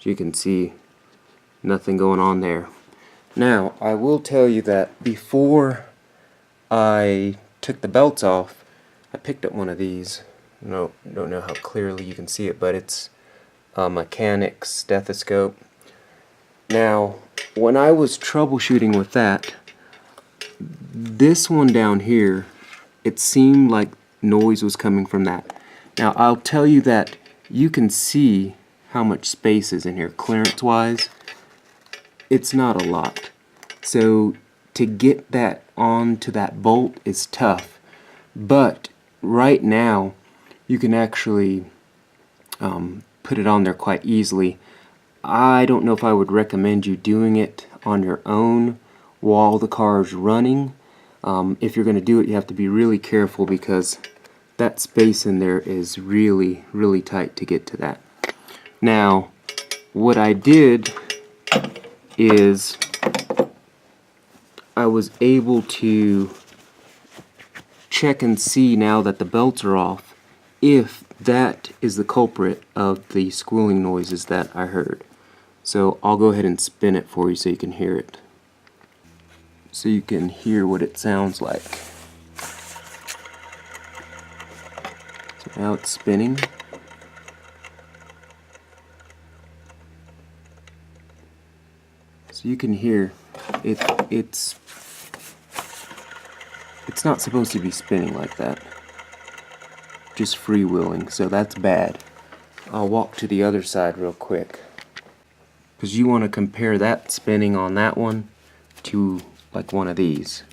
As you can see, nothing going on there. Now, I will tell you that before I took the belts off, I picked up one of these. Don't know how clearly you can see it, but it's a mechanic's stethoscope. Now, when I was troubleshooting with that, this one down here, it seemed like noise was coming from that. Now, I'll tell you that you can see how much space is in here clearance-wise. It's not a lot. So to get that onto that bolt is tough. But right now, you can actually put it on there quite easily. I don't know if I would recommend you doing it on your own while the car is running. If you're going to do it, you have to be really careful because that space in there is really, really tight to get to that. Now, what I did is I was able to check and see now that the belts are off if that is the culprit of the squealing noises that I heard. So I'll go ahead and spin it for you so you can hear it. So you can hear what it sounds like. So now it's spinning. So you can hear it's not supposed to be spinning like that. Just freewheeling, so that's bad. I'll walk to the other side real quick. Because you want to compare that spinning on that one to like one of these.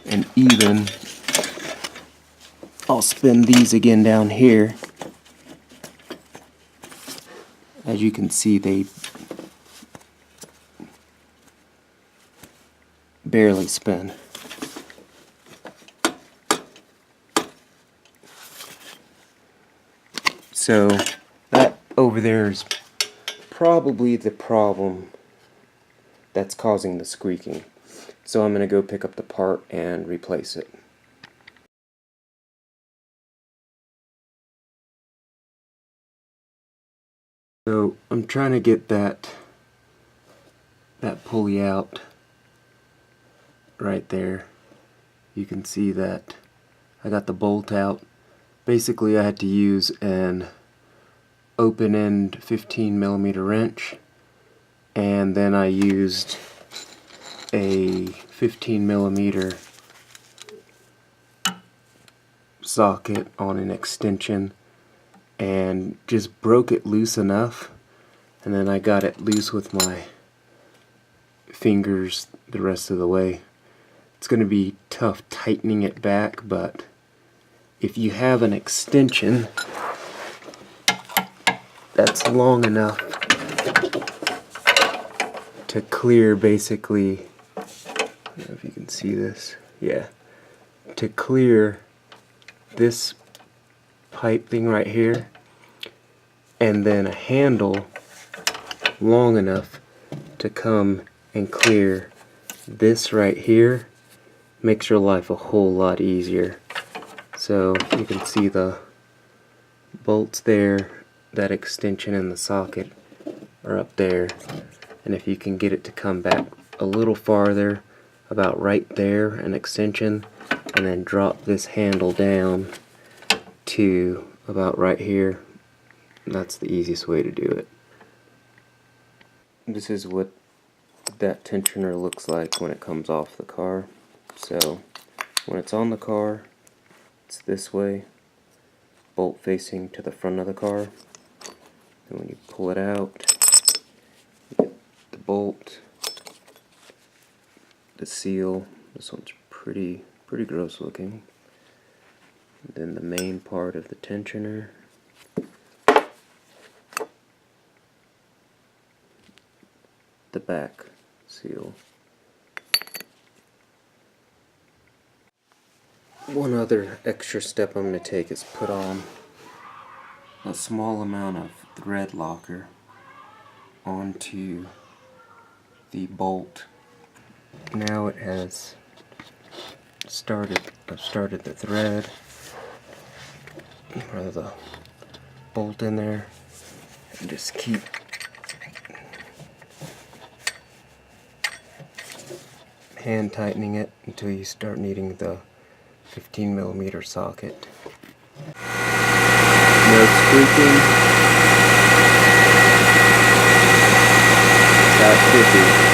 And even, I'll spin these again down here. As you can see, they barely spin. So that over there is probably the problem that's causing the squeaking. So I'm going to go pick up the part and replace it. So I'm trying to get that pulley out right there. You can see that I got the bolt out. Basically I had to use an open end 15mm wrench, and then I used a 15mm socket on an extension and just broke it loose enough, and then I got it loose with my fingers the rest of the way. It's going to be tough tightening it back, but if you have an extension that's long enough to clear, basically, I don't know if you can see this, yeah, to clear this pipe thing right here, and then a handle long enough to come and clear this right here, makes your life a whole lot easier. So you can see the bolts there, that extension and the socket are up there, and if you can get it to come back a little farther, about right there, an extension, and then drop this handle down to about right here, that's the easiest way to do it. This is what that tensioner looks like when it comes off the car. So when it's on the car, it's this way, bolt facing to the front of the car. And when you pull it out, you get the bolt, the seal. This one's pretty gross looking. And then the main part of the tensioner. The back seal. One other extra step I'm going to take is put on a small amount of thread locker onto the bolt. Now it has started. I've started the thread, or the bolt in there, Just keep hand tightening it until you start needing the 15mm socket. No squeaking. That's 50.